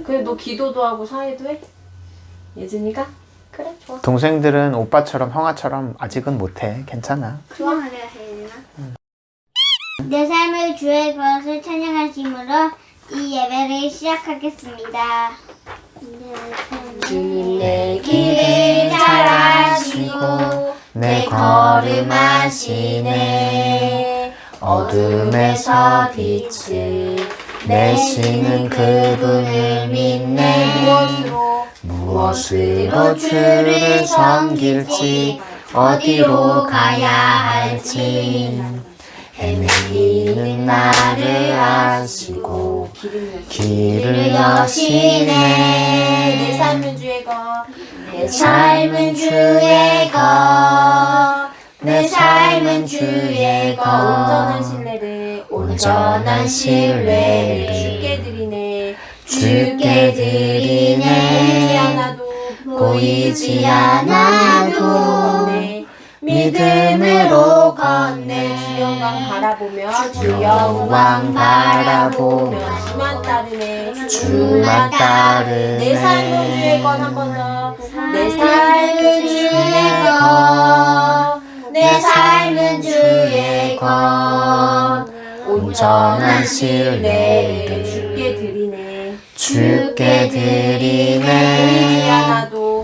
그래, 너 기도도 하고 사회도 해? 예준이가? 그래, 좋아. 동생들은 오빠처럼 형아처럼 아직은 못해. 괜찮아. 좋아. 내 삶의 주의 것을 찬양하심으로 이 예배를 시작하겠습니다. 주님 내 길을 잘 아시고 내 걸음하시네. 어둠에서 빛을 내시는 그분을 믿네. 무엇으로 주를 섬길지 어디로 가야 할지 헤매이는 나를 아시고 길을 여시네. 내 삶은 주의 것, 내 삶은 주의 것, 내 삶은 주의 것. 온전한 신뢰를 주께 드리네. 주께 드리네. 보이지 않아도 믿음으로 걷네. 주 영광 바라보며 주 영광 바라보며 주만 따르네. 주만 따르네. 내 삶은 주의 것. 한 번 더. 내 삶은 주의 것, 내 삶은 주의 것. 온전한 신뢰를 주께 드리네. 주께 드리네.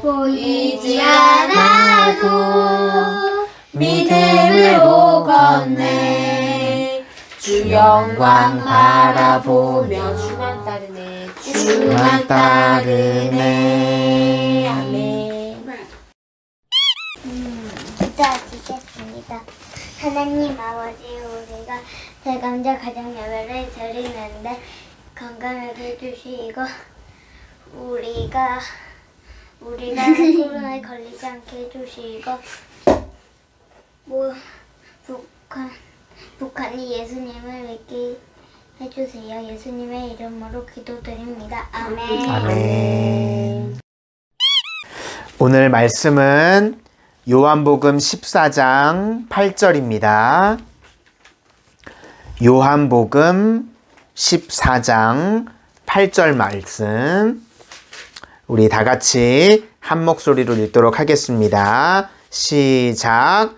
보이지 않아도 믿음으로 걷네. 주 영광 바라보며 주만 따르네. 주만 따르네. 아멘. 기도하시겠습니다. 하나님 아버지, 우리가 대감자 가정 예배를 드리는데 건강하게 해주시고 우리가 코로나에 걸리지 않게 해주시고 북한이 예수님을 믿게 해주세요. 예수님의 이름으로 기도드립니다. 아멘. 아멘. 오늘 말씀은 요한복음 14장 8절입니다. 요한복음 14장 8절 말씀 우리 다 같이 한 목소리로 읽도록 하겠습니다. 시작.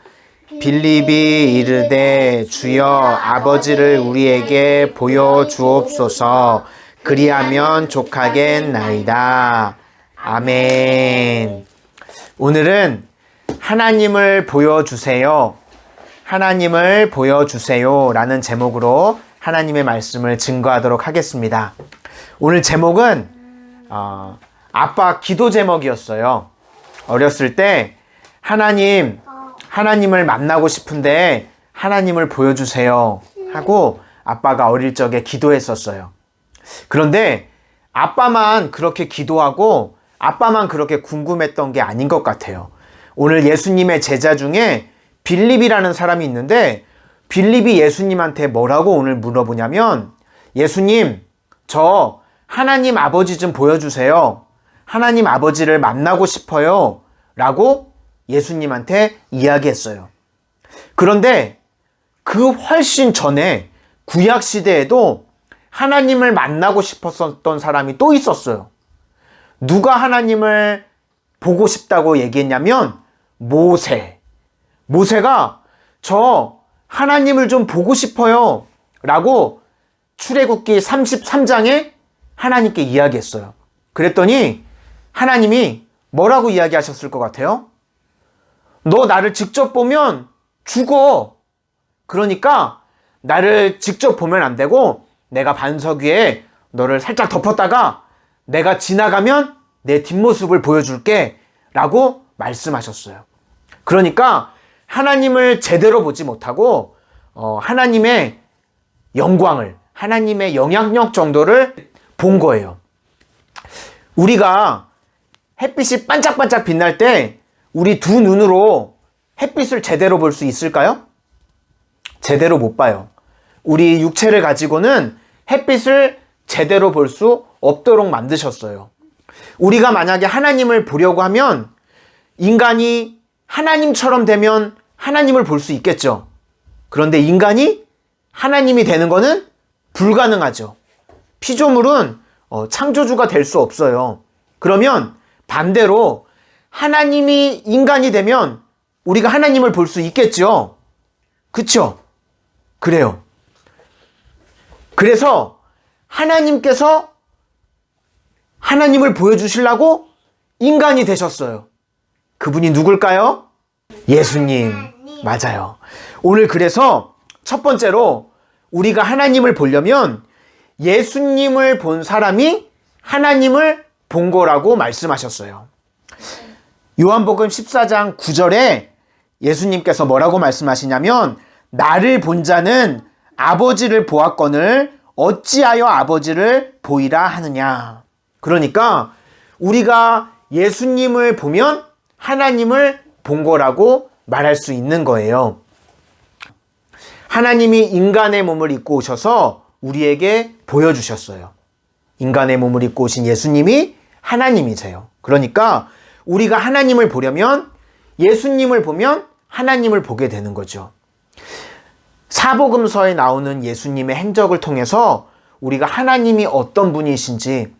빌립이 이르되 주여 아버지를 우리에게 보여 주옵소서. 그리하면 족하겠나이다. 아멘. 오늘은 하나님을 보여주세요. 하나님을 보여주세요 라는 제목으로 하나님의 말씀을 증거하도록 하겠습니다. 오늘 제목은 아빠 기도 제목이었어요. 어렸을 때 하나님을 만나고 싶은데 하나님을 보여주세요 하고 아빠가 어릴 적에 기도했었어요. 그런데 아빠만 그렇게 기도하고 아빠만 그렇게 궁금했던 게 아닌 것 같아요. 오늘 예수님의 제자 중에 빌립이라는 사람이 있는데 빌립이 예수님한테 뭐라고 오늘 물어보냐면 예수님, 저 하나님 아버지 좀 보여주세요. 하나님 아버지를 만나고 싶어요. 라고 예수님한테 이야기했어요. 그런데 그 훨씬 전에 구약시대에도 하나님을 만나고 싶었던 사람이 또 있었어요. 누가 하나님을 보고 싶다고 얘기했냐면 모세가 저 하나님을 좀 보고 싶어요 라고 출애굽기 33장에 하나님께 이야기했어요. 그랬더니 하나님이 뭐라고 이야기하셨을 것 같아요? 너 나를 직접 보면 죽어. 그러니까 나를 직접 보면 안 되고 내가 반석 위에 너를 살짝 덮었다가 내가 지나가면 내 뒷모습을 보여줄게 라고 말씀하셨어요. 그러니까 하나님을 제대로 보지 못하고 하나님의 영광을, 하나님의 영향력 정도를 본 거예요. 우리가 햇빛이 반짝반짝 빛날 때 우리 두 눈으로 햇빛을 제대로 볼 수 있을까요? 제대로 못 봐요. 우리 육체를 가지고는 햇빛을 제대로 볼 수 없도록 만드셨어요. 우리가 만약에 하나님을 보려고 하면 인간이 하나님처럼 되면 하나님을 볼 수 있겠죠. 그런데 인간이 하나님이 되는 것은 불가능하죠. 피조물은 창조주가 될 수 없어요. 그러면 반대로 하나님이 인간이 되면 우리가 하나님을 볼 수 있겠죠? 그쵸? 그래요. 그래서 하나님께서 하나님을 보여주시려고 인간이 되셨어요. 그분이 누굴까요? 예수님. 맞아요. 오늘 그래서 첫 번째로 우리가 하나님을 보려면 예수님을 본 사람이 하나님을 본 거라고 말씀하셨어요. 요한복음 14장 9절에 예수님께서 뭐라고 말씀하시냐면 나를 본 자는 아버지를 보았거늘 어찌하여 아버지를 보이라 하느냐. 그러니까 우리가 예수님을 보면 하나님을 본 거라고 말할 수 있는 거예요. 하나님이 인간의 몸을 입고 오셔서 우리에게 보여주셨어요. 인간의 몸을 입고 오신 예수님이 하나님이세요. 그러니까 우리가 하나님을 보려면 예수님을 보면 하나님을 보게 되는 거죠. 사복음서에 나오는 예수님의 행적을 통해서 우리가 하나님이 어떤 분이신지,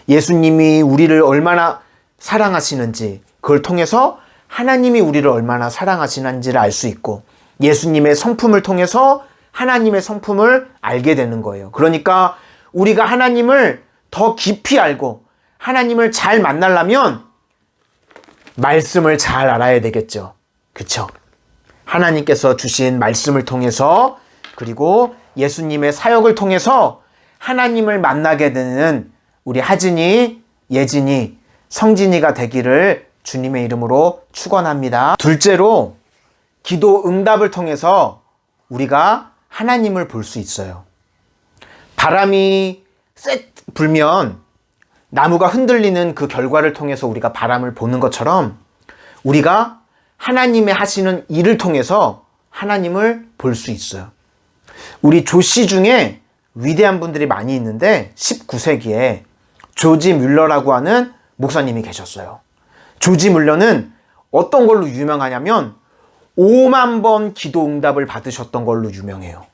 예수님이 우리를 얼마나 사랑하시는지, 그걸 통해서 하나님이 우리를 얼마나 사랑하시는지를 알 수 있고, 예수님의 성품을 통해서 하나님의 성품을 알게 되는 거예요. 그러니까 우리가 하나님을 더 깊이 알고 하나님을 잘 만나려면 말씀을 잘 알아야 되겠죠. 그쵸? 하나님께서 주신 말씀을 통해서, 그리고 예수님의 사역을 통해서 하나님을 만나게 되는 우리 하진이, 예진이, 성진이가 되기를 주님의 이름으로 축원합니다. 둘째로 기도 응답을 통해서 우리가 하나님을 볼 수 있어요. 바람이 불면 나무가 흔들리는 그 결과를 통해서 우리가 바람을 보는 것처럼 우리가 하나님의 하시는 일을 통해서 하나님을 볼 수 있어요. 우리 조씨 중에 위대한 분들이 많이 있는데 19세기에 조지 뮬러라고 하는 목사님이 계셨어요. 조지 뮬러는 어떤 걸로 유명하냐면 5만 번 기도 응답을 받으셨던 걸로 유명해요.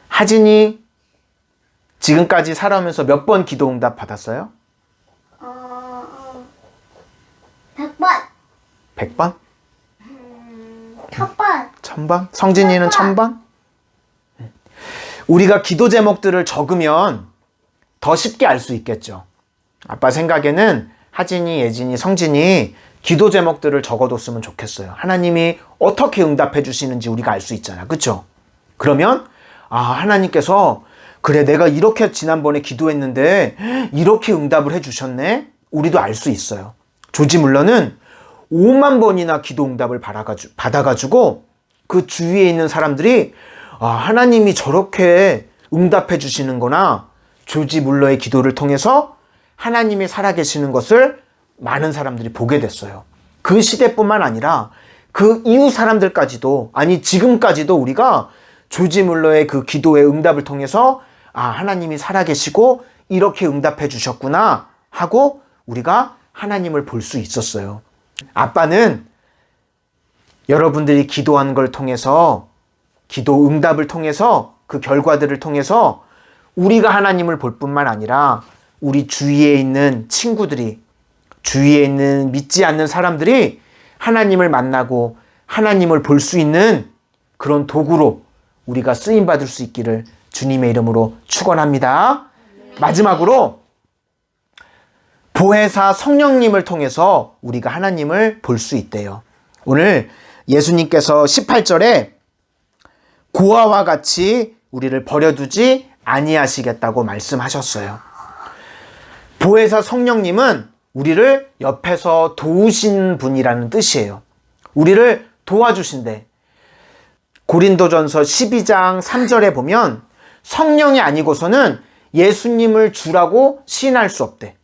하진이 지금까지 살아오면서 몇 번 기도 응답 받았어요? 100번. 100번? 1000번. 1000번? 성진이는 1000번? 우리가 기도 제목들을 적으면 더 쉽게 알 수 있겠죠. 아빠 생각에는 하진이, 예진이, 성진이 기도 제목들을 적어뒀으면 좋겠어요. 하나님이 어떻게 응답해 주시는지 우리가 알 수 있잖아. 그쵸? 그러면 하나님께서 그래 내가 이렇게 지난번에 기도했는데 이렇게 응답을 해 주셨네? 우리도 알 수 있어요. 조지 뮬러는 5만 번이나 기도 응답을 받아가지고 그 주위에 있는 사람들이 하나님이 저렇게 응답해 주시는구나. 조지 뮬러의 기도를 통해서 하나님이 살아계시는 것을 많은 사람들이 보게 됐어요. 그 시대뿐만 아니라 그 이후 사람들까지도, 아니 지금까지도 우리가 조지 뮬러의 그 기도의 응답을 통해서 하나님이 살아계시고 이렇게 응답해 주셨구나 하고 우리가 하나님을 볼 수 있었어요. 아빠는 여러분들이 기도한 걸 통해서, 기도 응답을 통해서, 그 결과들을 통해서 우리가 하나님을 볼 뿐만 아니라 우리 주위에 있는 친구들이, 주위에 있는 믿지 않는 사람들이 하나님을 만나고 하나님을 볼 수 있는 그런 도구로 우리가 쓰임받을 수 있기를 주님의 이름으로 축원합니다. 마지막으로 보혜사 성령님을 통해서 우리가 하나님을 볼 수 있대요. 오늘 예수님께서 18절에 고아와 같이 우리를 버려두지 아니하시겠다고 말씀하셨어요. 보혜사 성령님은 우리를 옆에서 도우신 분이라는 뜻이에요. 우리를 도와주신대. 고린도전서 12장 3절에 보면 성령이 아니고서는 예수님을 주라고 시인할 수 없대.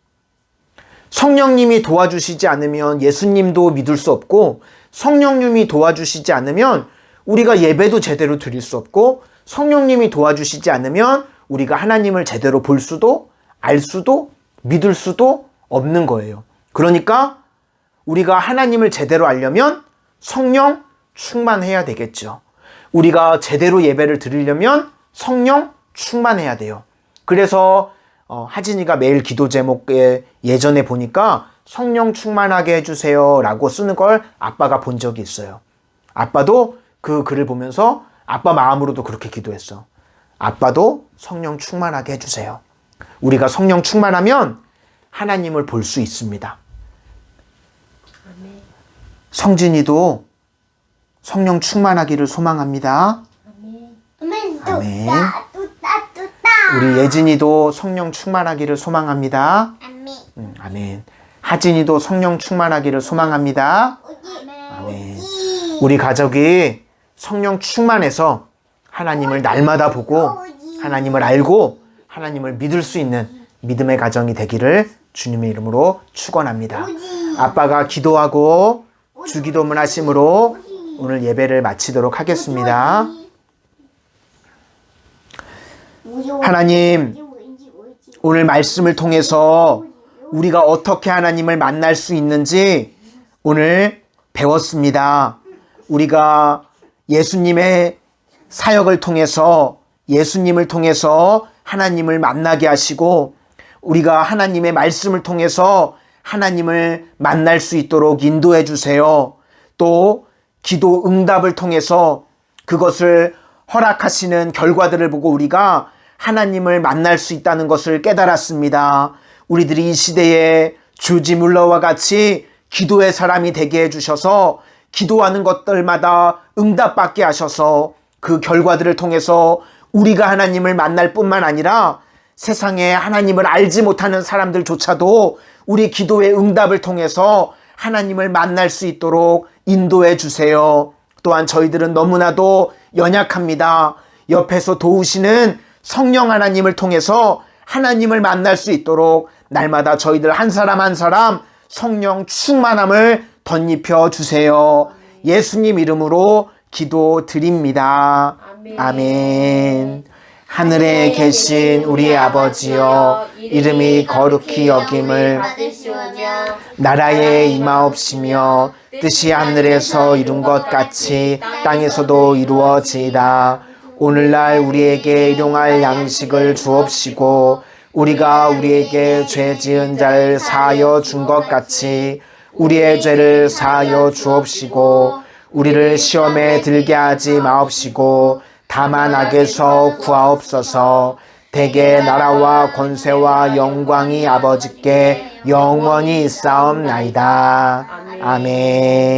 성령님이 도와주시지 않으면 예수님도 믿을 수 없고, 성령님이 도와주시지 않으면 우리가 예배도 제대로 드릴 수 없고, 성령님이 도와주시지 않으면 우리가 하나님을 제대로 볼 수도 알 수도 믿을 수도 없는 거예요. 그러니까 우리가 하나님을 제대로 알려면 성령 충만해야 되겠죠. 우리가 제대로 예배를 드리려면 성령 충만해야 돼요. 그래서 하진이가 매일 기도 제목에 예전에 보니까 성령 충만하게 해주세요 라고 쓰는 걸 아빠가 본 적이 있어요. 아빠도 그 글을 보면서 아빠 마음으로도 그렇게 기도했어. 아빠도 성령 충만하게 해주세요. 우리가 성령 충만하면 하나님을 볼 수 있습니다. 성진이도 성령 충만하기를 소망합니다. 아멘. 아멘. 뚜따. 우리 예진이도 성령 충만하기를 소망합니다. 아멘. 아멘. 하진이도 성령 충만하기를 소망합니다. 아멘. 우리 가족이 성령 충만해서 하나님을 날마다 보고 하나님을 알고 하나님을 믿을 수 있는 믿음의 가정이 되기를 주님의 이름으로 축원합니다. 아빠가 기도하고 주기도문 하심으로 오늘 예배를 마치도록 하겠습니다. 하나님, 오늘 말씀을 통해서 우리가 어떻게 하나님을 만날 수 있는지 오늘 배웠습니다. 우리가 예수님의 사역을 통해서 예수님을 통해서 하나님을 만나게 하시고 우리가 하나님의 말씀을 통해서 하나님을 만날 수 있도록 인도해 주세요. 또 기도 응답을 통해서 그것을 허락하시는 결과들을 보고 우리가 하나님을 만날 수 있다는 것을 깨달았습니다. 우리들이 이 시대에 주지 물러와 같이 기도의 사람이 되게 해주셔서 기도하는 것들마다 응답받게 하셔서 그 결과들을 통해서 우리가 하나님을 만날 뿐만 아니라 세상에 하나님을 알지 못하는 사람들조차도 우리 기도의 응답을 통해서 하나님을 만날 수 있도록 인도해 주세요. 또한 저희들은 너무나도 연약합니다. 옆에서 도우시는 성령 하나님을 통해서 하나님을 만날 수 있도록 날마다 저희들 한 사람 한 사람 성령 충만함을 덧입혀 주세요. 예수님 이름으로 기도드립니다. 아멘. 하늘에 계신 우리 아버지여, 이름이 거룩히 여김을 나라에 임하옵시며 뜻이 하늘에서 이룬 것 같이 땅에서도 이루어지이다. 오늘날 우리에게 일용할 양식을 주옵시고 우리가 우리에게 죄 지은 자를 사하여 준 것 같이 우리의 죄를 사하여 주옵시고 우리를 시험에 들게 하지 마옵시고 다만 악에서 구하옵소서. 대개 나라와 권세와 영광이 아버지께 영원히 있사옵나이다. 아멘.